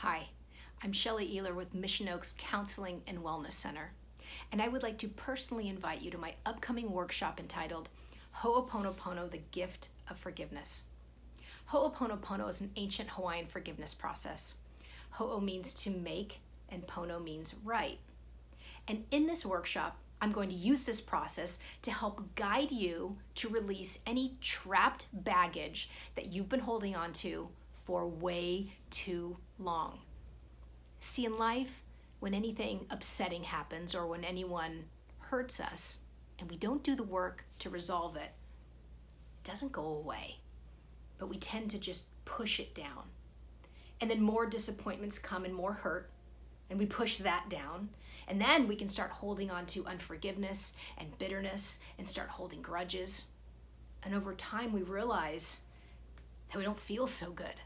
Hi, I'm Shelly Ehler with Mission Oaks Counseling and Wellness Center, and I would like to personally invite you to my upcoming workshop entitled Ho'oponopono, the Gift of Forgiveness. Ho'oponopono is an ancient Hawaiian forgiveness process. Ho'o means to make, and pono means right. And in this workshop, I'm going to use this process to help guide you to release any trapped baggage that you've been holding on to for way too long. See, in life, when anything upsetting happens or when anyone hurts us and we don't do the work to resolve it, it doesn't go away, but we tend to just push it down. And then more disappointments come and more hurt, and we push that down. And then we can start holding on to unforgiveness and bitterness and start holding grudges. And over time, we realize that we don't feel so good.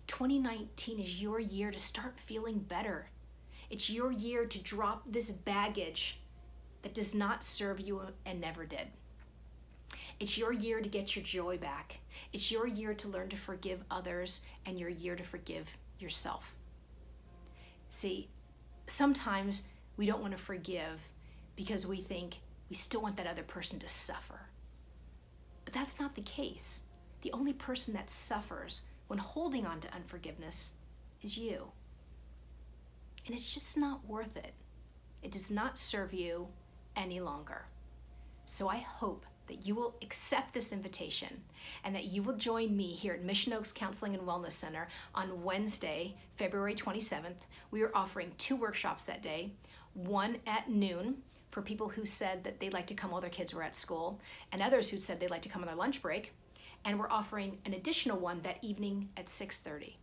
2019 is your year to start feeling better. It's your year to drop this baggage that does not serve you and never did. It's your year to get your joy back. It's your year to learn to forgive others and your year to forgive yourself. See, sometimes we don't want to forgive because we think we still want that other person to suffer. But that's not the case. The only person that suffers when holding on to unforgiveness is you. And it's just not worth it. It does not serve you any longer. So I hope that you will accept this invitation and that you will join me here at Mission Oaks Counseling and Wellness Center on Wednesday, February 27th. We are offering 2 workshops that day, one at noon for people who said that they'd like to come while their kids were at school, and others who said they'd like to come on their lunch break. And we're offering an additional one that evening at 6:30.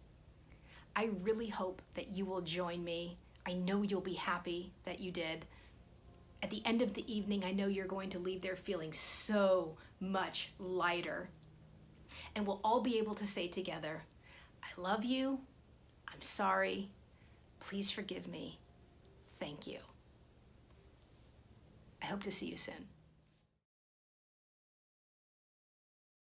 I really hope that you will join me. I know you'll be happy that you did. At the end of the evening, I know you're going to leave there feeling so much lighter. And we'll all be able to say together, I love you, I'm sorry, please forgive me, thank you. I hope to see you soon.